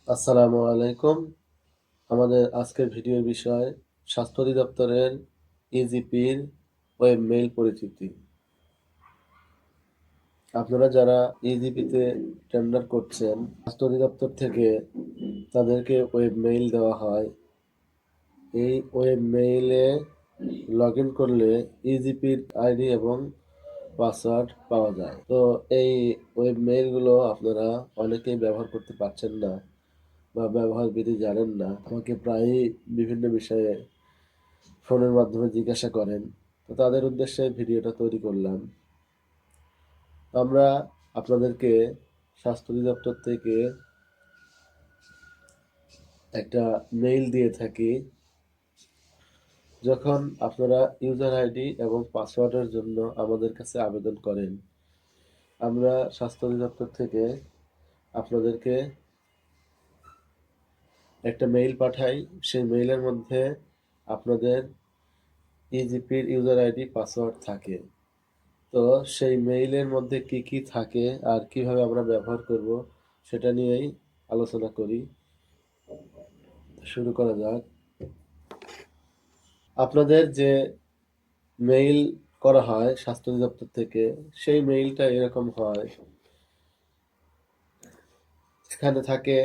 আসসালামু আলাইকুম। আমাদের আজকের ভিডিওর বিষয় স্বাস্থ্য অধিদপ্তরের ইজিপির ওয়েব মেইল পরিচিতি। আপনারা যারা ইজিপিতে টেন্ডার করছেন, স্বাস্থ্য অধিদপ্তর থেকে তাদেরকে ওয়েব মেইল দেওয়া হয়। এই ওয়েব মেইলে লগ ইন করলে ইজিপির আইডি এবং পাসওয়ার্ড পাওয়া যায়। তো এই ওয়েব মেইলগুলো আপনারা অনেকেই ব্যবহার করতে পারছেন না বা ব্যবহার বিধি জানেন না। আমাকে প্রায়ই বিভিন্ন বিষয়ে ফোনের মাধ্যমে জিজ্ঞাসা করেন। তো তাদের উদ্দেশ্যে ভিডিওটা তৈরি করলাম। আমরা আপনাদেরকে স্বাস্থ্য অধিদপ্তর থেকে একটা মেইল দিয়ে থাকি। যখন আপনারা ইউজার আইডি এবং পাসওয়ার্ডের জন্য আমাদের কাছে আবেদন করেন, আমরা স্বাস্থ্য অধিদপ্তর থেকে আপনাদেরকে একটা মেইল পাঠাই। সেই মেইলের মধ্যে আপনাদের ইজিপির ইউজার আইডি পাসওয়ার্ড থাকে। তো সেই মেইলের মধ্যে কি কি থাকে আর কিভাবে আমরা ব্যবহার করব সেটা নিয়েই আলোচনা করি। শুরু করা যাক। আপনাদের যে মেইল করা হয় স্বাস্থ্য অধিদপ্তর থেকে, সেই মেইলটা এরকম হয়। এখানে থাকে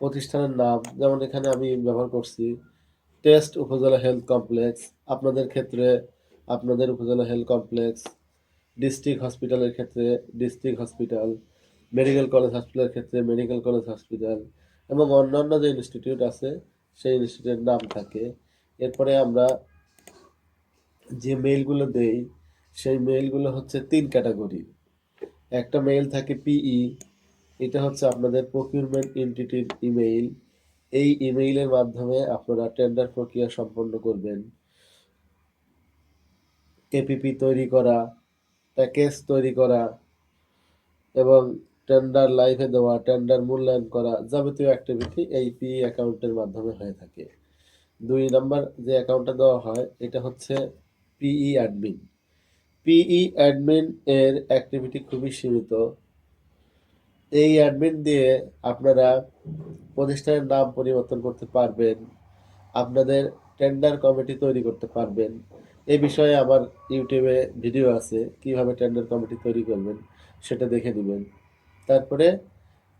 প্রতিষ্ঠানের নাম, যেমন এখানে আমি ব্যবহার করছি টেস্ট উপজেলা হেলথ কমপ্লেক্স। আপনাদের ক্ষেত্রে আপনাদের উপজেলা হেলথ কমপ্লেক্স, ডিস্ট্রিক্ট হসপিটালের ক্ষেত্রে ডিস্ট্রিক্ট হসপিটাল, মেডিকেল কলেজ হসপিটালের ক্ষেত্রে মেডিকেল কলেজ হসপিটাল এবং অন্যান্য যে ইনস্টিটিউট আছে সেই ইনস্টিটিউটের নাম থাকে। এরপরে আমরা যে মেইলগুলো দেই সেই মেইলগুলো হচ্ছে 3 ক্যাটাগরির। একটা মেইল থাকে পিই, এটা হচ্ছে আপনাদের প্রকিউরমেন্ট এন্টিটির ইমেইল। এই ইমেইলের মাধ্যমে আপনারা টেন্ডার প্রক্রিয়া সম্পন্ন করবেন। কেপিপি তৈরি করা, প্যাকেজ তৈরি করা এবং টেন্ডার লাইভে দেওয়া, টেন্ডার মূল্যায়ন করা যাবতীয় অ্যাক্টিভিটি এই পিই অ্যাকাউন্টের মাধ্যমে হয়ে থাকে। 2 নাম্বার যে অ্যাকাউন্টটা দেওয়া হয় এটা হচ্ছে পিই অ্যাডমিন। পিই অ্যাডমিন এর অ্যাক্টিভিটি খুবই সীমিত। এই অ্যাডমিন দিয়ে আপনারা প্রতিষ্ঠানের নাম পরিবর্তন করতে পারবেন, আপনাদের টেন্ডার কমিটি তৈরি করতে পারবেন। এই বিষয়ে আমার ইউটিউবে ভিডিও আছে, কিভাবে টেন্ডার কমিটি তৈরি করবেন সেটা দেখে নেবেন। তারপরে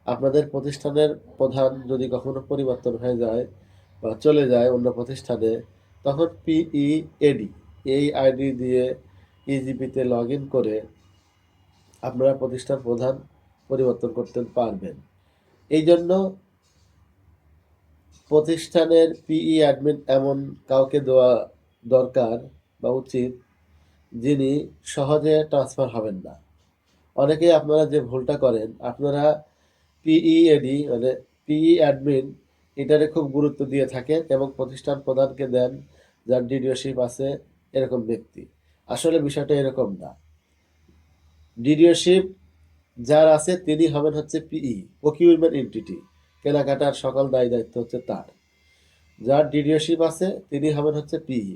আপনাদের প্রতিষ্ঠানের প্রধান যদি কখনো পরিবর্তন হয়ে যায় বা চলে যায় অন্য প্রতিষ্ঠানে, তখন পিই এডি এই আইডি দিয়ে ইজিপিতে লগ ইন করে আপনারা প্রতিষ্ঠান প্রধান পরিবর্তন করতে পারবেন। এই জন্য প্রতিষ্ঠানের পিই অ্যাডমিন এমন কাউকে দেওয়া দরকার বা উচিত যিনি সহজে ট্রান্সফার হবেন না। অনেকেই আপনারা যে ভুলটা করেন, আপনারা পিইএডি মানে পিই অ্যাডমিন এটারে খুব গুরুত্ব দিয়ে থাকেন এবং প্রতিষ্ঠান প্রধানকে দেন যার ডিডিওশিপ আছে এরকম ব্যক্তি। আসলে বিষয়টা এরকম না। ডিডিওশিপ যার আছে তিনি হবেন হচ্ছে পিই, প্রকিউরমেন্ট এন্টিটি, কেনাকাটার সকল দায় দায়িত্ব হচ্ছে তার। যার ডিডিওশিপ আছে তিনি হবেন হচ্ছে পিই।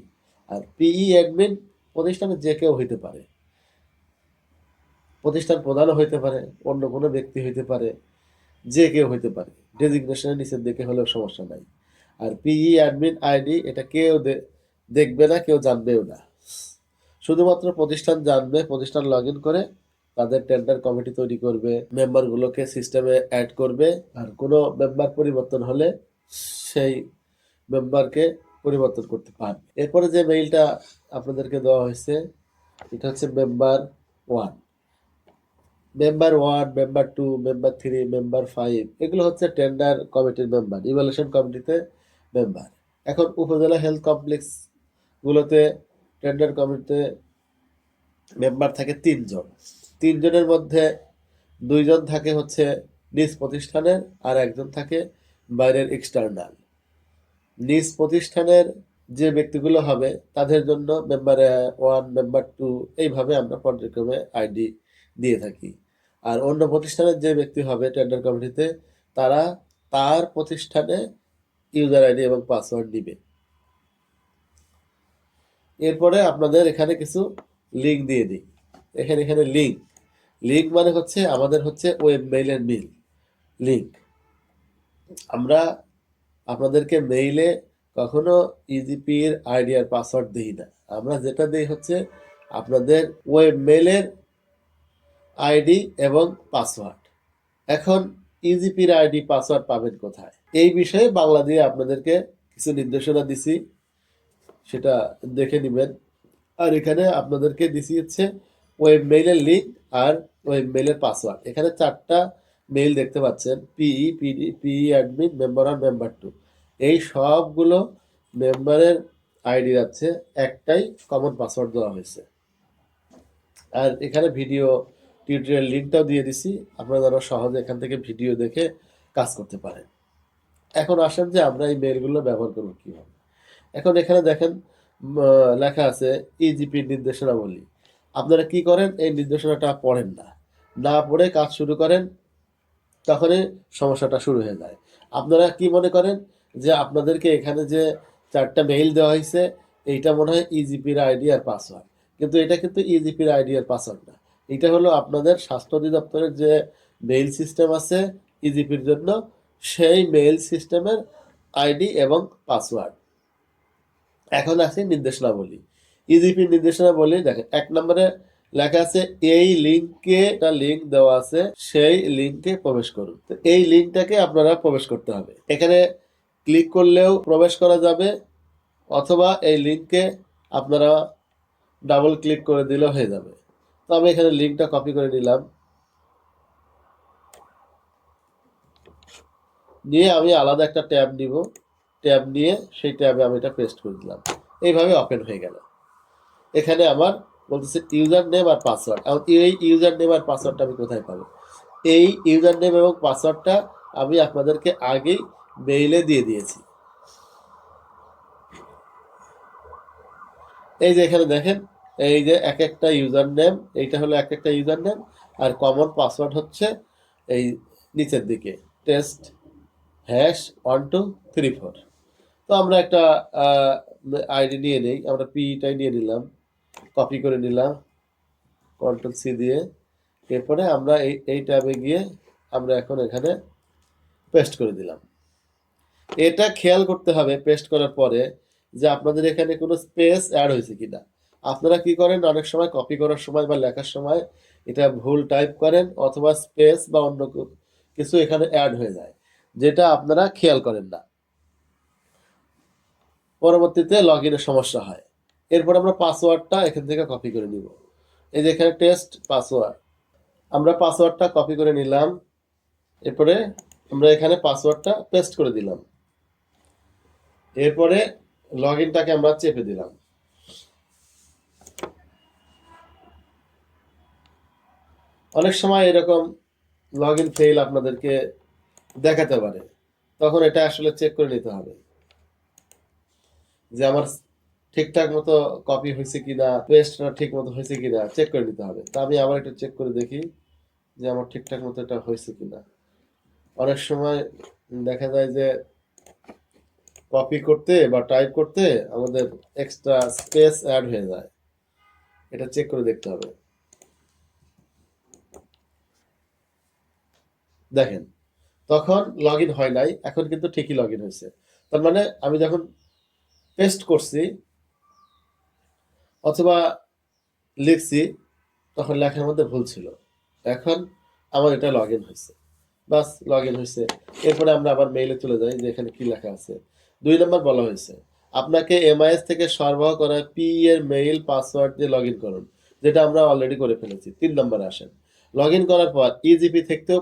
আর পিই অ্যাডমিন প্রতিষ্ঠানে যে কেউ হইতে পারে, প্রতিষ্ঠান প্রধানও হইতে পারে, অন্য কোনো ব্যক্তি হইতে পারে, যে কেউ হইতে পারে, ডেজিগনেশনের নিচের দিকে হলেও সমস্যা নাই। আর পিই অ্যাডমিন আইডি এটা কেউ দেখবে না, কেউ জানবেও না। শুধুমাত্র প্রতিষ্ঠান জানবে, প্রতিষ্ঠান লগ ইন করে তাদের টেন্ডার কমিটি তৈরি করবে, মেম্বারগুলোকে সিস্টেমে অ্যাড করবে, আর কোনো মেম্বার পরিবর্তন হলে সেই মেম্বারকে পরিবর্তন করতে পারবে। এরপরে যে মেইলটা আপনাদেরকে দেওয়া হয়েছে এটা হচ্ছে member one. Member one, member two, member three, member five এগুলো হচ্ছে টেন্ডার কমিটির মেম্বার, ইভ্যালুয়েশন কমিটিতে মেম্বার। এখন উপজেলা হেলথ কমপ্লেক্স গুলোতে টেন্ডার কমিটিতে মেম্বার থাকে 3 জন। 3 জনের মধ্যে 2 জন থাকে হচ্ছে নিজ প্রতিষ্ঠানের আর একজন থাকে বাইরের এক্সটার্নাল। নিজ প্রতিষ্ঠানের যে ব্যক্তিগুলো হবে তাদের জন্য মেম্বার ওয়ান, মেম্বার টু এইভাবে আমরা পর্যায়ক্রমে আইডি দিয়ে থাকি। আর অন্য প্রতিষ্ঠানের যে ব্যক্তি হবে টেন্ডার কমিটিতে, তারা তার প্রতিষ্ঠানে ইউজার আইডি এবং পাসওয়ার্ড দিবে। এরপরে আপনাদের এখানে কিছু লিঙ্ক দিয়ে দিই। এখানে লিঙ্ক, লিঙ্ক মানে হচ্ছে আমাদের হচ্ছে ওয়েব মেইলের মিল। লিঙ্ক। আমরা আপনাদেরকে মেইলে কখনো ইজিপির আইডি আর পাসওয়ার্ড দিই না। আমরা যেটা দিই হচ্ছে আপনাদের ওয়েব মেইলের আইডি এবং পাসওয়ার্ড। এখন ইজিপির আইডি পাসওয়ার্ড পাবেন কোথায়, এই বিষয়ে বাংলা দিয়ে আপনাদেরকে কিছু নির্দেশনা দিছি, সেটা দেখে নেবেন। আর এখানে আপনাদেরকে দিছি হচ্ছে ওয়েব মেইলের লিঙ্ক আর ওয়েব মেইলের পাসওয়ার্ড। এখানে 4টা মেইল দেখতে পাচ্ছেন, পিই, পিডি, পিই অ্যাডমিন, মেম্বার 1, মেম্বার 2। এই সবগুলো মেম্বারের আইডি আছে, একটাই কমন পাসওয়ার্ড দেওয়া হয়েছে। আর এখানে ভিডিও টিউটোরিয়াল লিঙ্কটাও দিয়ে দিছি, আপনারা যেন সহজে এখান থেকে ভিডিও দেখে কাজ করতে পারেন। এখন আসেন যে আমরা এই মেইলগুলো ব্যবহার করব কীভাবে। এখন এখানে দেখেন লেখা আছে ইজিপির নির্দেশনাবলী। আপনারা কি করেন, এই নির্দেশনাটা পড়েন না, না পড়ে কাজ শুরু করেন, তখনই সমস্যাটা শুরু হয়ে যায়। আপনারা কি মনে করেন যে আপনাদেরকে এখানে যে 4টা মেইল দেওয়া হয়েছে এইটা মনে হয় ইজিপির আইডি আর পাসওয়ার্ড, কিন্তু এটা কিন্তু ইজিপির আইডি আর পাসওয়ার্ড না। এটা হলো আপনাদের স্বাস্থ্য অধিদপ্তরের যে মেইল সিস্টেম আছে ইজিপির জন্য, সেই মেইল সিস্টেমের আইডি এবং পাসওয়ার্ড। এখন আছে নির্দেশনাবলী। ইজিপির নির্দেশনাবলী দেখেন 1 নম্বরে লেখা আছে এই লিঙ্কে, একটা লিঙ্ক দেওয়া আছে, সেই লিঙ্কে প্রবেশ করুন। তো এই লিঙ্কটাকে আপনারা প্রবেশ করতে হবে। এখানে ক্লিক করলেও প্রবেশ করা যাবে, অথবা এই লিঙ্কে আপনারা ডাবল ক্লিক করে দিলেও হয়ে যাবে। তো আমি এখানে লিঙ্কটা কপি করে নিলাম, নিয়ে আমি আলাদা একটা ট্যাব নিব, ট্যাব নিয়ে সেই ট্যাবে আমি এটা পেস্ট করে দিলাম। এইভাবে ওপেন হয়ে গেল। এখানে আমার বলতেছে ইউজার নেম আর পাসওয়ার্ড। এই ইউজার নেম আর পাসওয়ার্ডটা আমি কোথায় পাবো? এই ইউজার নেম এবং পাসওয়ার্ডটা আমি আপনাদেরকে আগেই মেইলে দিয়ে দিয়েছি। এই যে এখানে দেখেন, এই যে এক একটা ইউজার নেম, এইটা হলো এক একটা ইউজার নেম, আর কমন পাসওয়ার্ড হচ্ছে এই নিচের দিকে টেস্ট #1234। তো আমরা একটা আইডি নিয়ে নেই, আমরা পিটাই নিয়ে নিলাম, কপি করে নিলাম Ctrl+C দিয়ে। এরপরে আমরা এই ট্যাবে গিয়ে আমরা এখন এখানে পেস্ট করে দিলাম। এটা খেয়াল করতে হবে পেস্ট করার পরে যে আপনাদের এখানে কোনো স্পেস অ্যাড হয়েছে কিনা। আপনারা কি করেন, অনেক সময় কপি করার সময় বা লেখার সময় এটা ভুল টাইপ করেন, অথবা স্পেস বা অন্য কিছু এখানে অ্যাড হয়ে যায়, যেটা আপনারা খেয়াল করেন না, পরবর্তীতে লগ ইনের সমস্যা হয়। এরপর আমরা পাসওয়ার্ডটা এখান থেকে কপি করে নিব। এই যে এখানে টেস্ট পাসওয়ার্ড, আমরা পাসওয়ার্ডটা কপি করে নিলাম। এরপরে আমরা এখানে পাসওয়ার্ডটা পেস্ট করে দিলাম। এরপরে লগ ইনটাকে আমরা চেপে দিলাম। অনেক সময় এরকম লগ ইন ফেইল আপনাদেরকে দেখাতে পারে, তখন এটা আসলে চেক করে নিতে হবে যে আমার ঠিকঠাক মতো কপি হয়েছে কিনা, পেস্টটা ঠিক মতো হয়েছে কিনা, চেক করে নিতে হবে। তা আমি আবার একটু চেক করে দেখি যে আমার ঠিকঠাক মতো এটা হয়েছে কিনা। অনেক সময় দেখা যায় যে কপি করতে বা টাইপ করতে আমাদের এক্সট্রা স্পেস অ্যাড হয়ে যায়, এটা চেক করে দেখতে হবে। দেখেন তখন লগ ইন হয় নাই, এখন কিন্তু ঠিকই লগ ইন হয়েছে। তার মানে আমি যখন পেস্ট করছি অথবা লিখছি তখন লেখার মধ্যে ভুল ছিল, এখন আমার এটা লগ ইন হয়েছে, বাস লগ ইন হয়েছে। এরপরে আমরা আবার মেইলে চলে যাই, যে এখানে কি লেখা আছে। 2 নম্বর বলা হয়েছে আপনাকে এমআইএস থেকে সরবরাহ করা পি এর মেইল পাসওয়ার্ড দিয়ে লগ ইন করুন, যেটা আমরা অলরেডি করে ফেলেছি। 3 নম্বরে আসেন, লগ ইন করার পর ইজিপি থেকেও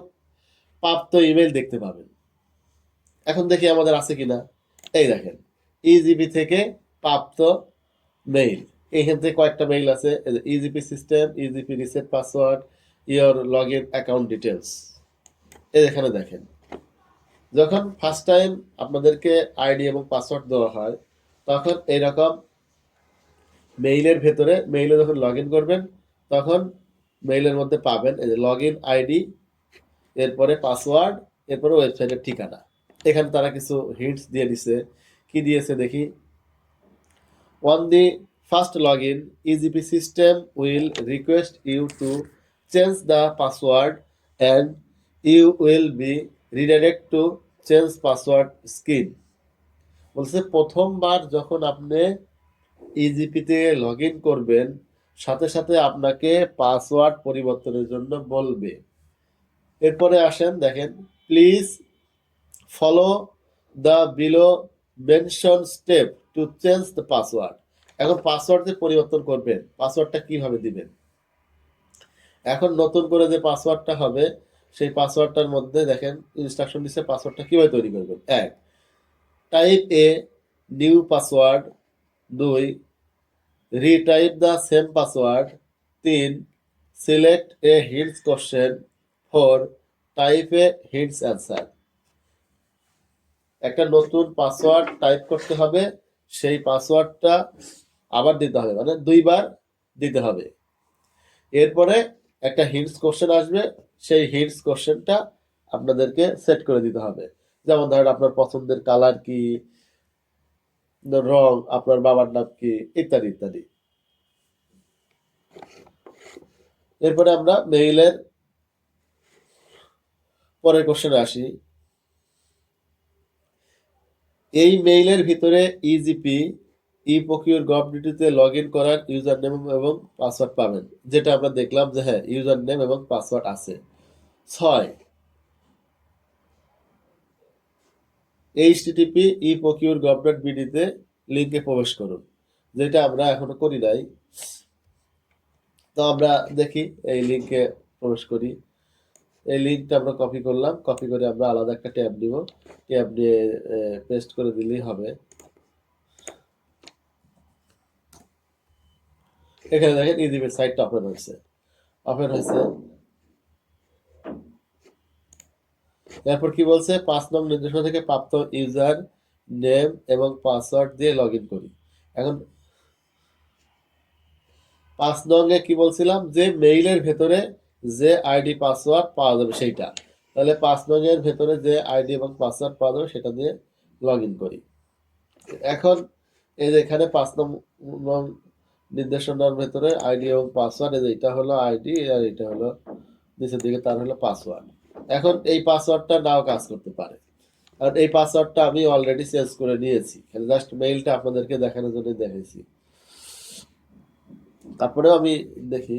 প্রাপ্ত ইমেল দেখতে পাবেন। এখন দেখি আমাদের আছে কিনা। এই দেখেন ইজিপি থেকে প্রাপ্ত মেইল, এইখান থেকে কয়েকটা মেইল আছে, e-GP system, e-GP reset password, your log in account details. এই এখানে দেখেন, যখন ফার্স্ট টাইম আপনাদেরকে আইডি এবং পাসওয়ার্ড দেওয়া হয় তখন এইরকম মেইলের ভেতরে, মেইলে যখন লগ ইন করবেন তখন মেইলের মধ্যে পাবেন এই যে লগ ইন আইডি, এরপরে পাসওয়ার্ড, এরপরে ওয়েবসাইটের ঠিকানা। এখানে তারা কিছু হিন্টস দিয়ে দিছে, কি দিয়েছে দেখি। On the first login, EGP system will request you to change the password and you will be redirect to change password screen. বলছে প্রথমবার যখন আপনি ইজিপিতে লগ ইন করবেন, সাথে সাথে আপনাকে পাসওয়ার্ড পরিবর্তনের জন্য বলবে। এরপরে আসেন, দেখেন, please follow the below mention step to change the password. এখন পাসওয়ার্ড যে পরিবর্তন করবেন, পাসওয়ার্ডটা কিভাবে দিবেন? এখন নতুন করে যে পাসওয়ার্ডটা হবে, সেই পাসওয়ার্ডটার মধ্যে দেখেন ইনস্ট্রাকশন দিচ্ছে পাসওয়ার্ডটা কিভাবে তৈরি করবেন। 1, type a new password. 2, retype the same password. 3, select A hints question. 4, type A hints answer. একটা নতুন পাসওয়ার্ড টাইপ করতে হবে, সেই পাসওয়ার্ডটা আবার দিতে হবে, মানে 2বার দিতে হবে। এরপরে একটা হিন্টস কোশ্চেন আসবে, সেই হিন্টস কোশ্চেনটা আপনাদেরকে সেট করে দিতে হবে। যেমন ধরেন আপনার পছন্দের কালার কি, রং, আপনার বাবার নাম কি, ইত্যাদি ইত্যাদি। এরপরে আমরা মেইলের পরের কোশ্চেনে আসি। এই মেইলের ভিতরে ইজিপি ই প্রকিউর গভ.ডিটিতে লগ ইন করার ইউজার নেম এবং পাসওয়ার্ড পাবেন, যেটা আমরা দেখলাম যে হ্যাঁ ইউজার নেম এবং পাসওয়ার্ড আছে। 6, http ই প্রকিউর গভ.বিডিতে লিঙ্কে প্রবেশ করুন, যেটা আমরা এখনো করি নাই। তো আমরা দেখি, এই লিঙ্কে প্রবেশ করি। এই লিঙ্কটা আমরা কপি করলাম, কপি করে আমরা আলাদা একটা ট্যাব নিব, ট্যাব নিয়ে পেস্ট করে দিলেই হবে। এখানে দেখেন ইজিপির সাইটটা ওপেন হয়েছে। এরপর কি বলছে, 5 নং নির্দেশনা থেকে প্রাপ্ত ইউজার নেম এবং পাসওয়ার্ড দিয়ে লগ ইন করি। এখন 5 নং এ কি বলছিলাম, যে মেইলের ভেতরে যে আইডি পাসওয়ার্ড পাওয়া যাবে সেইটা। তাহলে 5 নং এর ভেতরে যে আইডি এবং পাসওয়ার্ড পাওয়া যাবে সেটা দিয়ে লগ ইন করি। এখন এই যে এখানে 5 নং নির্দেশনার ভেতরে আইডি এবং পাসওয়ার্ড, এটা হলো আইডি আর এটা হলো নিচের দিকে তার হলো পাসওয়ার্ড। এখন এই পাসওয়ার্ডটা নাও কাজ করতে পারে, কারণ এই পাসওয়ার্ডটা আমি অলরেডি চেঞ্জ করে নিয়েছি, জাস্ট মেইলটা আপনাদেরকে দেখানোর জন্য দেখেছি। তারপরেও আমি দেখি,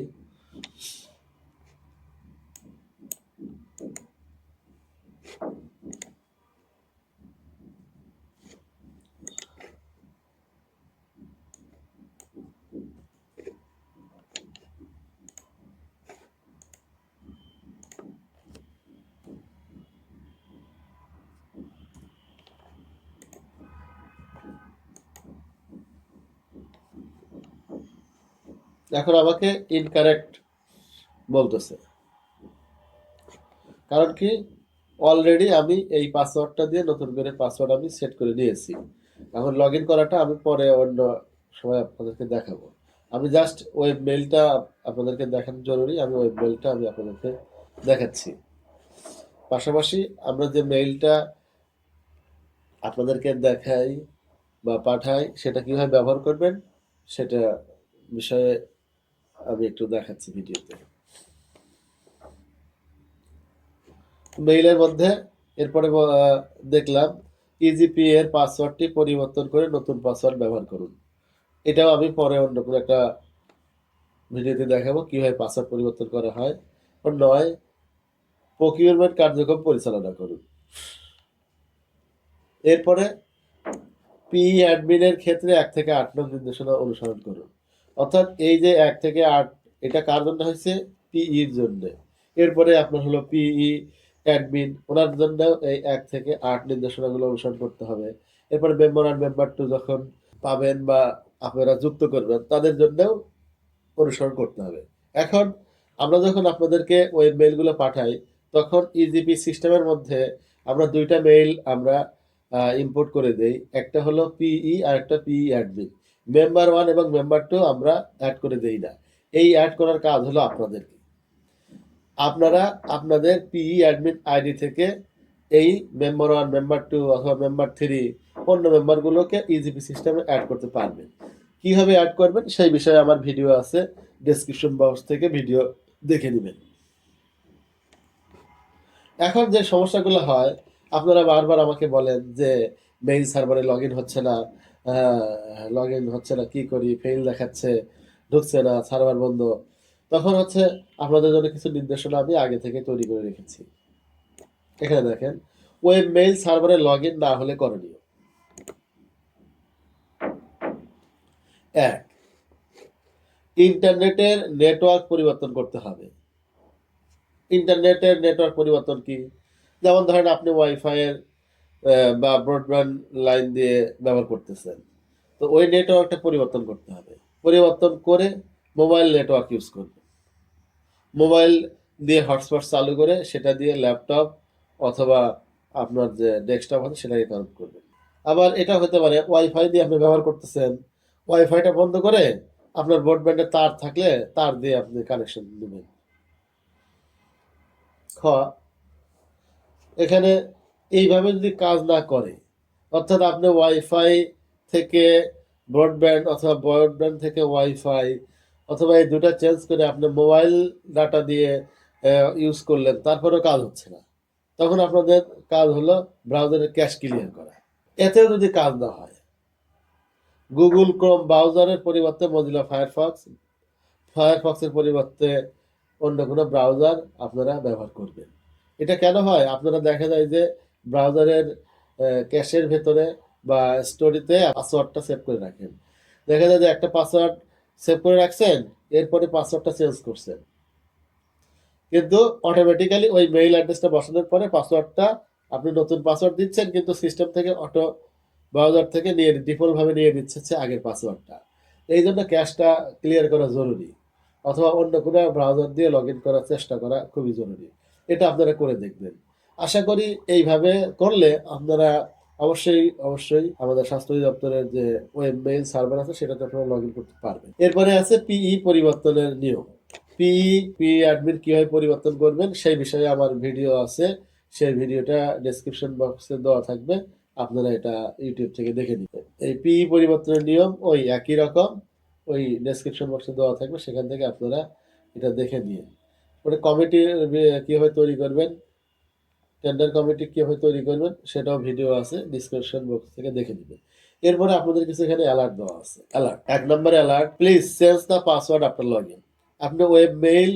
এখন আমাকে ইনকারেক্ট বলতেছে, কারণ কি অলরেডি আমি এই পাসওয়ার্ডটা দিয়ে নতুন করে পাসওয়ার্ড আমি সেট করে নিয়েছি। এখন লগ ইন করাটা আমি পরে অন্য সময় আপনাদেরকে দেখাবো। আমি জাস্ট ওয়েব মেইলটা আপনাদেরকে দেখানো জরুরি, আমি ওয়েব মেইলটা আমি আপনাদেরকে দেখাচ্ছি। পাশাপাশি আমরা যে মেইলটা আপনাদেরকে দেখাই বা পাঠাই সেটা কিভাবে ব্যবহার করবেন সেটা বিষয়ে আমি একটু দেখাচ্ছি ভিডিওতে। মেইলের মধ্যে এরপরে দেখলাম ইজিপি এর পাসওয়ার্ডটি পরিবর্তন করে নতুন পাসওয়ার্ড ব্যবহার করুন। এটাও আমি পরে অন্য কোনো একটা ভিডিওতে দেখাবো কিভাবে পাসওয়ার্ড পরিবর্তন করা হয়। 9, প্রকিউরমেন্ট কার্যক্রম পরিচালনা করুন। এরপরে পি অ্যাডমিনের ক্ষেত্রে 1 থেকে 8 নং নির্দেশনা অনুসরণ করুন। অর্থাৎ এই যে 1 থেকে 8, এটা কার জন্য হয়েছে? পিইর জন্য। এরপরে আপনার হলো পিই অ্যাডমিন, ওনার জন্য এই 1 থেকে 8 নির্দেশনাগুলো অনুসরণ করতে হবে। এরপরে মেম্বার আর মেম্বার 2 যখন পাবেন বা আপনারা যুক্ত করবেন তাদের জন্যও অনুসরণ করতে হবে। এখন আমরা যখন আপনাদেরকে ওয়েব মেইলগুলো পাঠাই, তখন ইজিপি সিস্টেমের মধ্যে আমরা 2টা মেইল আমরা ইম্পোর্ট করে দেই। একটা হলো পিই আর একটা পিই অ্যাডমিন। মেম্বার 1 এবং মেম্বার 2 আমরা অ্যাড করে দেই না। এই অ্যাড করার কাজ হলো আপনাদেরকে। আপনারা আপনাদের পিই অ্যাডমিন আইডি থেকে এই মেম্বার 1, মেম্বার 2 অথবা মেম্বার 3 অন্য মেম্বারগুলোকে ইজিপি সিস্টেমে অ্যাড করতে পারবেন। কিভাবে অ্যাড করবেন সেই বিষয়ে আমার ভিডিও আছে, ডেসক্রিপশন বক্স থেকে ভিডিও দেখে নেবেন। এখন যে সমস্যাগুলো হয়, আপনারা বারবার আমাকে বলেন যে মেইল সার্ভারে লগ ইন হচ্ছে না, লগ ইন হচ্ছে না, কি করি, ফেইল দেখাচ্ছে, ঢুকছে না, সার্ভার বন্ধ। তখন হচ্ছে আপনাদের জন্য কিছু নির্দেশনা আমি আগে থেকে তৈরি করে রেখেছি। এখানে দেখেন, ওয়েব মেইল সার্ভারে লগ ইন না হলে করণীয়: 1, ইন্টারনেটের নেটওয়ার্ক পরিবর্তন করতে হবে। ইন্টারনেটের নেটওয়ার্ক পরিবর্তন কি? যেমন ধরেন আপনি ওয়াইফাই এর বা ব্রডব্যান্ড লাইন দিয়ে ব্যবহার করতেছেন, তো ওই নেটওয়ার্কটা পরিবর্তন করতে হবে। পরিবর্তন করে মোবাইল নেটওয়ার্ক ইউজ করবে। মোবাইল দিয়ে হটস্পট চালু করে সেটা দিয়ে ল্যাপটপ অথবা আপনার যে ডেস্কটপ আছে সেটাকে কানেক্ট করবেন। আবার এটা হতে পারে ওয়াইফাই দিয়ে আপনি ব্যবহার করতেছেন, ওয়াইফাইটা বন্ধ করে আপনার ব্রডব্যান্ডের তার থাকলে তার দিয়ে আপনি কানেকশন দেবেন। খ, এখানে এইভাবে যদি কাজ না করে, অর্থাৎ আপনি ওয়াইফাই থেকে ব্রডব্যান্ড অথবা ব্রডব্যান্ড থেকে ওয়াইফাই অথবা এই দুটা চেঞ্জ করে আপনি মোবাইল ডাটা দিয়ে ইউজ করলেন, তারপরেও কাজ হচ্ছে না, তখন আপনাদের কাজ হলো ব্রাউজারের ক্যাশ ক্লিয়ার করা। এতেও যদি কাজ না হয়, গুগল ক্রোম ব্রাউজারের পরিবর্তে মজিলা ফায়ারফক্সের পরিবর্তে অন্য কোনো ব্রাউজার আপনারা ব্যবহার করবেন। এটা কেন হয়? আপনারা দেখা যায় যে ব্রাউজারের ক্যাশের ভেতরে বা স্টোরিতে পাসওয়ার্ডটা সেভ করে রাখেন। দেখা যায় যে একটা পাসওয়ার্ড সেভ করে রাখছেন, এরপরে পাসওয়ার্ডটা চেঞ্জ করছেন, কিন্তু অটোমেটিক্যালি ওই মেইল অ্যাড্রেসটা বসানোর পরে পাসওয়ার্ডটা আপনি নতুন পাসওয়ার্ড দিচ্ছেন, কিন্তু সিস্টেম থেকে অটো ব্রাউজার থেকে নিয়ে ডিফল্ট ভাবে নিয়ে নিচ্ছে হচ্ছে আগের পাসওয়ার্ডটা। এই জন্য ক্যাশটা ক্লিয়ার করা জরুরি, অথবা অন্য কোনো ব্রাউজার দিয়ে লগ ইন করার চেষ্টা করা খুবই জরুরি। এটা আপনারা করে দেখবেন। আশা করি এইভাবে করলে আপনারা অবশ্যই আমাদের স্বাস্থ্য অধিদপ্তরের যে ওয়েব মেইল সার্ভার আছে সেটাতে আপনারা লগ ইন করতে পারবেন। এরপরে আছে পিই পরিবর্তনের নিয়ম। পি অ্যাডমিন কিভাবে পরিবর্তন করবেন সেই বিষয়ে আমার ভিডিও আছে, সেই ভিডিওটা ডেসক্রিপশন বক্সে দেওয়া থাকবে, আপনারা এটা ইউটিউব থেকে দেখে নেবেন। এই পি পরিবর্তনের নিয়ম ওই একই রকম, ওই ডেসক্রিপশন বক্সে দেওয়া থাকবে, সেখান থেকে আপনারা এটা দেখে নিন। ওটা কমিটি কিভাবে তৈরি করবেন, টেন্ডার কমিটি কিভাবে তৈরি করবেন সেটাও ভিডিও আছে, ডিসক্রিপশন বক্স থেকে দেখে নেবেন। এরপরে আপনাদের কিছু এখানে অ্যালার্ট দেওয়া আছে। Alert 1 number alert: please change the password after log in. আপনি ওয়েব মেইল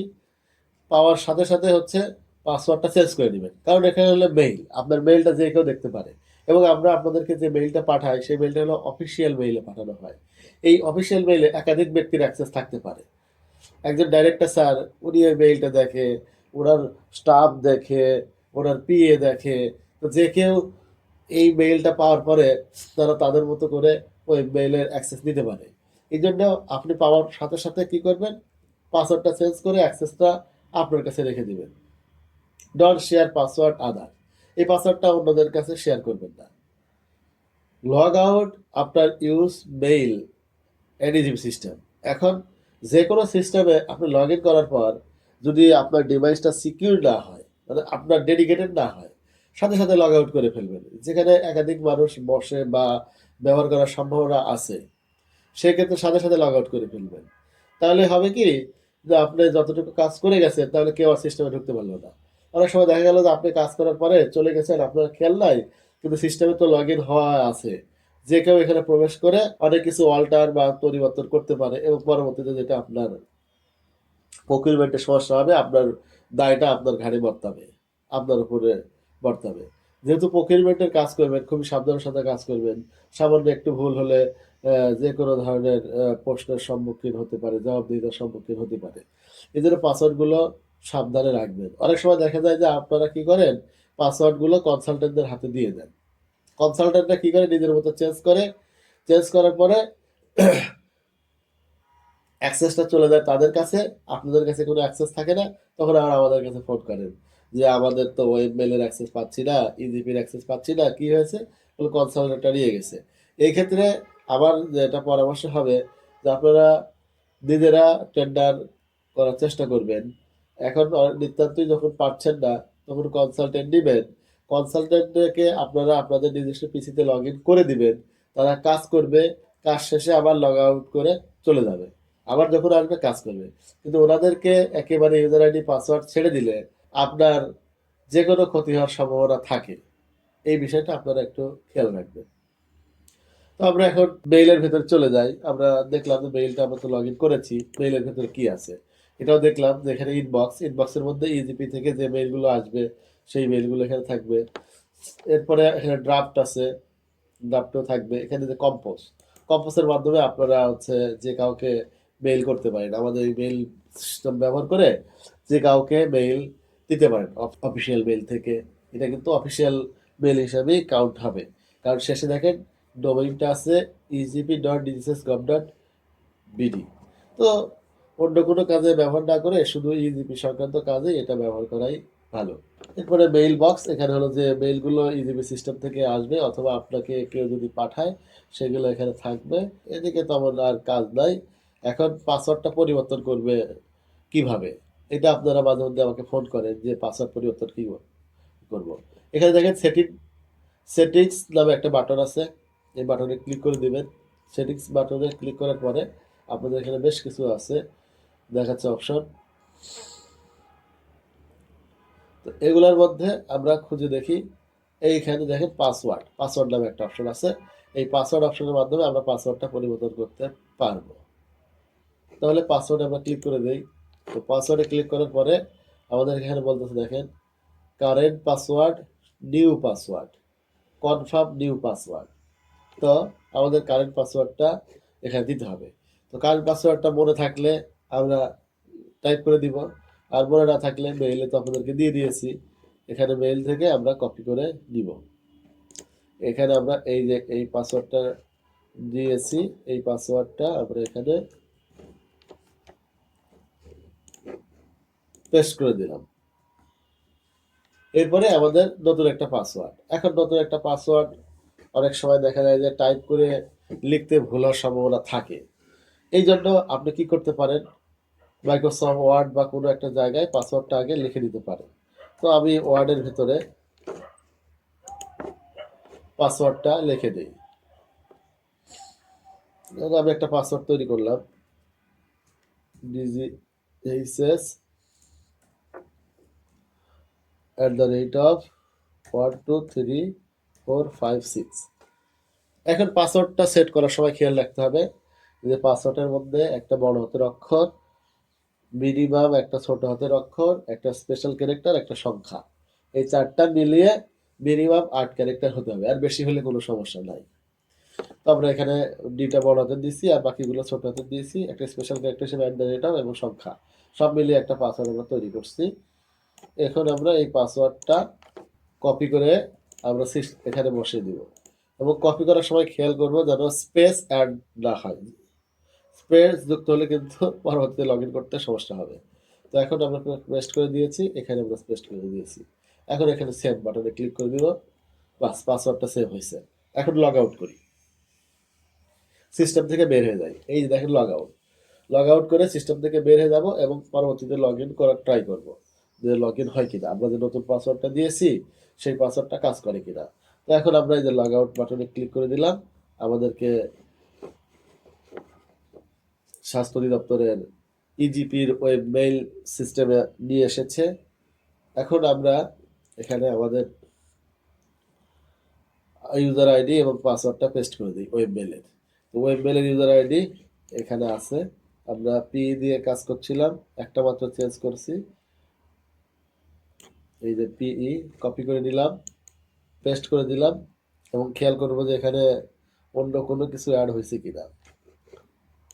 পাওয়ার সাথে সাথে হচ্ছে পাসওয়ার্ডটা চেঞ্জ করে নেবেন, কারণ এখানে হলো মেইল, আপনার মেইলটা যে কেউ দেখতে পারে, এবং আমরা আপনাদেরকে যে মেইলটা পাঠাই সেই মেইলটা হলো অফিসিয়াল মেইলে পাঠানো হয়। এই অফিসিয়াল মেইলে একাধিক ব্যক্তির অ্যাক্সেস থাকতে পারে। একজন ডাইরেক্টর স্যার, উনি ওই মেইলটা দেখে, ওনার স্টাফ দেখে, ওনার পিএ দেখে, তো যে কেউ এই মেইলটা পাওয়ার পরে তারা তাদের মতো করে ওই মেইলের অ্যাক্সেস নিতে পারে। এই জন্য আপনি পাওয়ার সাথে সাথে কি করবেন, পাসওয়ার্ডটা চেঞ্জ করে অ্যাক্সেসটা আপনার কাছে রেখে দিবেন। ডন্ট শেয়ার পাসওয়ার্ড আদার, এই পাসওয়ার্ডটা অন্যদের কাছে শেয়ার করবেন না। Log out after use mail এনিজিম সিস্টেম। এখন যে কোনো সিস্টেমে আপনি লগ ইন করার পর যদি আপনার ডিভাইসটা সিকিউর না হয়, মানে আপনার ডেডিকেটেড না হয়, সাথে সাথে লগ আউট করে ফেলবেন। যেখানে একাধিক মানুষ বসে বা ব্যবহার করার সম্ভাবনা আছে, সেক্ষেত্রে সাথে সাথে লগ আউট করে ফেলবেন। তাহলে হবে কি, যে আপনি যতটুকু কাজ করে গেছেন তাহলে কেউ আর সিস্টেমে ঢুকতে পারলো না। অনেক সময় দেখা গেল যে আপনি কাজ করার পরে চলে গেছেন, আপনার খেয়াল নাই, কিন্তু সিস্টেমে তো লগ ইন হওয়া আছে, যে কেউ এখানে প্রবেশ করে অনেক কিছু অল্টার বা পরিবর্তন করতে পারে, এবং পরবর্তীতে যেটা আপনার প্রকিউরমেন্টের সমস্যা হবে, আপনার দায়টা আপনার ঘাড়ে বর্তাবে, আপনার উপরে বর্তাবে। যেহেতু প্রকিউরমেন্টের কাজ করবেন, খুবই সাবধানের সাথে কাজ করবেন, সামান্য একটু ভুল হলে যে কোনো ধরনের প্রশ্নের সম্মুখীন হতে পারে, জবাবদিহিতার সম্মুখীন হতে পারে। এই জন্য পাসওয়ার্ডগুলো সাবধানে রাখবেন। অনেক সময় দেখা যায় যে আপনারা কি করেন, পাসওয়ার্ডগুলো কনসালটেন্টদের হাতে দিয়ে দেন। কনসালটেন্টরা কি করে, নিজের মতো চেঞ্জ করে, চেঞ্জ করার পরে অ্যাক্সেসটা চলে যায় তাদের কাছে, আপনাদের কাছে কোনো অ্যাক্সেস থাকে না। তখন আবার আমাদের কাছে ফোন করেন যে আমাদের তো ওয়েব মেলের অ্যাক্সেস পাচ্ছি না, ইজিপির অ্যাক্সেস পাচ্ছি না, কি হয়েছে, বলে কনসালটেন্টটা নিয়ে গেছে। এই ক্ষেত্রে আমার যেটা পরামর্শ হবে, যে আপনারা নিজেরা টেন্ডার করার চেষ্টা করবেন। এখন নিতান্তই যখন পারছেন না, তখন কনসালটেন্ট নিবেন। কনসালটেন্টকে আপনারা আপনাদের নিজস্ব পিসিতে লগ ইন করে দিবেন, তারা কাজ করবে, কাজ শেষে আবার লগ আউট করে চলে যাবে, আবার যখন আসবে কাজ করবে। কিন্তু ওনাদেরকে একেবারে ইউজার আইডি পাসওয়ার্ড ছেড়ে দিলে আপনার যে কোনো ক্ষতি হওয়ার সম্ভাবনা থাকে। এই বিষয়টা আপনারা একটু খেয়াল রাখবেন। তো আমরা এখন মেইলের ভেতরে চলে যাই। আমরা দেখলাম যে মেইলটা আমরা তো লগইন করেছি। মেইলের ভেতরে কি আছে? এটাও দেখলাম যে এখানে ইনবক্সের মধ্যে ইজিপি থেকে যে মেইলগুলো আসবে সেই মেইলগুলো এখানে থাকবে। এরপরে এখানে ড্রাফট আছে, ড্রাফটও থাকবে। এখানে যে কম্পোজের মাধ্যমে আপনারা হচ্ছে যে কাউকে মেইল করতে পারেন। আমাদের এই মেইল সিস্টেম ব্যবহার করে যে কাউকে মেইল দিতে পারেন অফিসিয়াল মেইল থেকে। এটা কিন্তু অফিসিয়াল মেইল হিসাবেই কাউন্ট হবে। কারণ শেষে দেখেন ডোমেইনটা আছে egp.dss.gov.bd। তো অন্য কোনো কাজে ব্যবহার না করে শুধু ইজিপি সংক্রান্ত কাজে এটা ব্যবহার করাই ভালো। এরপরে মেইল বক্স, এখানে হলো যে মেইলগুলো ইজিপি সিস্টেম থেকে আসবে অথবা আপনাকে কেউ যদি পাঠায় সেগুলো এখানে থাকবে। এদিকে তেমন আর কাজ নাই। এখন পাসওয়ার্ডটা পরিবর্তন করবে কিভাবে? এটা আপনারা মাঝে মধ্যে আমাকে ফোন করেন যে পাসওয়ার্ড পরিবর্তন কি করব। এখানে দেখেন সেটিংস নামে একটা বাটন আছে। এই বাটনে ক্লিক করে দিবেন। সেটিংস বাটনে ক্লিক করার পরে আপনাদের এখানে বেশ কিছু আছে দেখাচ্ছে অপশন। তো এগুলোর মধ্যে আমরা খুঁজে দেখি। এইখানে দেখেন পাসওয়ার্ড নামে একটা অপশন আছে। এই পাসওয়ার্ড অপশনের মাধ্যমে আমরা পাসওয়ার্ডটা পরিবর্তন করতে পারবো। তাহলে পাসওয়ার্ডে আমরা ক্লিক করে দেই। তো পাসওয়ার্ডে ক্লিক করার পরে আমাদের এখানে বলতেছে দেখেন current password, new password, confirm new password. তো আমাদের কারেন্ট পাসওয়ার্ডটা এখানে দিতে হবে। তো কারেন্ট পাসওয়ার্ডটা মনে থাকলে আমরা টাইপ করে দিব, আর মনে না থাকলে মেইলে তো আপনাদেরকে দিয়ে দিয়েছি। এখানে মেইল থেকে আমরা কপি করে নিব। এখানে আমরা এই যে এই পাসওয়ার্ডটা দিয়েছি, এই পাসওয়ার্ডটা আমরা এখানে পেস্ট করে দিলাম। এরপরে আমাদের নতুন একটা পাসওয়ার্ড। এখন নতুন একটা পাসওয়ার্ড অনেক সময় দেখা যায় যে টাইপ করে লিখতে ভুল হওয়ার সম্ভাবনা থাকে। এই জন্য আপনি কি করতে পারেন, মাইক্রোসফট ওয়ার্ড বা কোনো একটা জায়গায় পাসওয়ার্ডটা আগে লিখে দিতে পারেন। তো আমি ওয়ার্ডের ভিতরে পাসওয়ার্ডটা লিখে দিই। আমি একটা পাসওয়ার্ড তৈরি করলাম, dgss@12345 এখন পাসওয়ার্ডটা সেট করার সময় খেয়াল রাখতে হবে যে পাসওয়ার্ডের মধ্যে একটা বড় হাতের অক্ষর, মিনিমাম একটা ছোট হাতের অক্ষর, একটা স্পেশাল ক্যারেক্টার, একটা সংখ্যা। এই চারটা মিলিয়ে মিনিমাম 8 ক্যারেক্টার হতে হবে, আর বেশি হলে কোনো সমস্যা নাই। তো আমরা এখানে ডিটা বড় হাতের দিয়েছি আর বাকিগুলো ছোট হাতের দিয়েছি। একটা স্পেশাল ক্যারেক্টার হিসেবে অ্যান্ডারেটাও এবং সংখ্যা সব মিলিয়ে একটা পাসওয়ার্ড আমরা তৈরি করছি। এখন আমরা এই পাসওয়ার্ডটা কপি করে আমরা এখানে বসিয়ে দিব, এবং কপি করার সময় খেয়াল করবো যেন স্পেস অ্যাড না হয়। স্পেস যুক্ত হলে কিন্তু পরবর্তীতে লগ ইন করতে সমস্যা হবে। তো এখন আমরা পেস্ট করে দিয়েছি, এখানে আমরা পেস্ট করে দিয়েছি। এখন এখানে সেভ বাটনে ক্লিক করে দিব, বাস পাসওয়ার্ডটা সেভ হয়েছে। এখন লগ আউট করি, সিস্টেম থেকে বের হয়ে যাই। এই যে দেখেন লগ আউট করে সিস্টেম থেকে বের হয়ে যাব এবং পরবর্তীতে লগ ইন করার ট্রাই করব যে লগ ইন হয় কিনা, আমরা যে নতুন পাসওয়ার্ডটা দিয়েছি সেই পাসওয়ার্ডটা কাজ করে কিনা। তো এখন আমরা এই যে লগ আউট বাটনে ক্লিক করে দিলাম, আমাদেরকে স্বাস্থ্য অধিদপ্তরের ইজিপির ওয়েব মেইল সিস্টেমে নিয়ে এসেছে। এখন আমরা এখানে আমাদের ইউজার আইডি এবং পাসওয়ার্ডটা পেস্ট করে দিই ওয়েব মেইলের। তো ওয়েব মেইলের ইউজার আইডি এখানে আছে। আমরা পি দিয়ে কাজ করছিলাম, একটা মাত্র চেঞ্জ করছি। এই যে পিই কপি করে নিলাম, পেস্ট করে দিলাম, এবং খেয়াল করবো যে এখানে অন্য কোনো কিছু অ্যাড হয়েছে কিনা।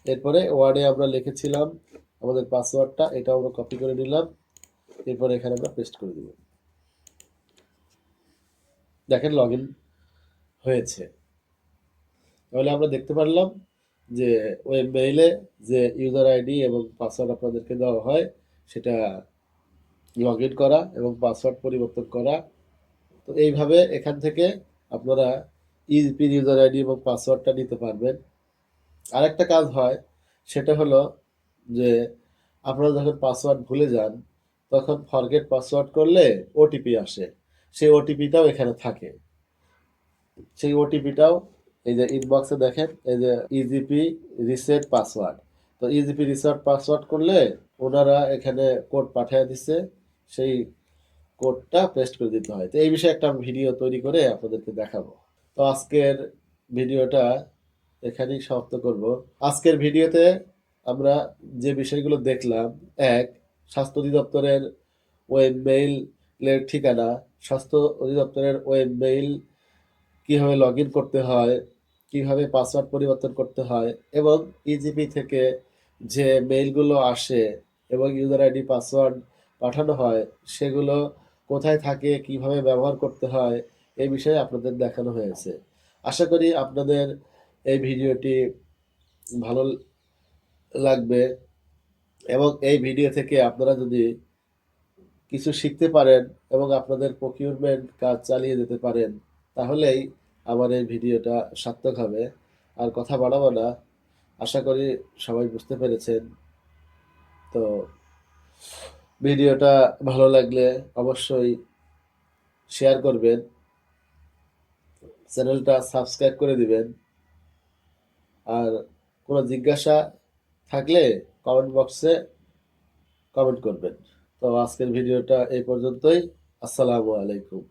এরপরে ওয়ার্ডে আমরা লিখেছিলাম আমাদের পাসওয়ার্ডটা, এটা আমরা কপি করে নিলাম। এরপরে এখানে আমরা পেস্ট করে দিব। দেখেন লগ ইন হয়েছে। তাহলে আমরা দেখতে পারলাম যে ওয়েব মেইলে যে ইউজার আইডি এবং পাসওয়ার্ড আপনাদেরকে দেওয়া হয় সেটা লগ ইন করা এবং পাসওয়ার্ড পরিবর্তন করা। তো এইভাবে এখান থেকে আপনারা ইজিপির ইউজার আইডি এবং পাসওয়ার্ডটা নিতে পারবেন। আরেকটা কাজ হয়, সেটা হলো যে আপনারা যখন পাসওয়ার্ড ভুলে যান তখন ফরগেট পাসওয়ার্ড করলে ওটিপি আসে, সেই ওটিপিটাও এখানে থাকে। সেই ওটিপিটাও এই যে ইনবক্সে দেখেন, এই যে ইজিপি রিসেট পাসওয়ার্ড। তো ইজিপি রিসেট পাসওয়ার্ড করলে ওনারা এখানে কোড পাঠিয়ে দিচ্ছে, সেই কোডটা পেস্ট করে দিতে হয়। তো এই বিষয়ে একটা আমি ভিডিও তৈরি করে আপনাদেরকে দেখাবো। তো আজকের ভিডিওটা এখানেই সমাপ্ত করব। আজকের ভিডিওতে আমরা যে বিষয়গুলো দেখলাম, এক, স্বাস্থ্য অধিদপ্তরের ওয়েব মেইলের ঠিকানা, স্বাস্থ্য অধিদপ্তরের ওয়েব মেইল কিভাবে লগ ইন করতে হয়, কিভাবে পাসওয়ার্ড পরিবর্তন করতে হয়, এবং ইজিপি থেকে যে মেইলগুলো আসে এবং ইউজার আইডি পাসওয়ার্ড পাঠানো হয় সেগুলো কোথায় থাকে, কিভাবে ব্যবহার করতে হয়, এই বিষয়ে আপনাদের দেখানো হয়েছে। আশা করি আপনাদের এই ভিডিওটি ভালো লাগবে এবং এই ভিডিও থেকে আপনারা যদি কিছু শিখতে পারেন এবং আপনাদের প্রকিউরমেন্ট কাজ চালিয়ে যেতে পারেন, তাহলেই আমার এই ভিডিওটা সার্থক হবে। আর কথা বাড়াবো না, আশা করি সবাই বুঝতে পেরেছেন। তো ভিডিওটা ভালো লাগলে অবশ্যই শেয়ার করবেন, চ্যানেলটা সাবস্ক্রাইব করে দিবেন। আর কোনো জিজ্ঞাসা থাকলে কমেন্ট বক্সে কমেন্ট করবেন। তো আজকের ভিডিওটা এই পর্যন্তই। আসসালামু আলাইকুম।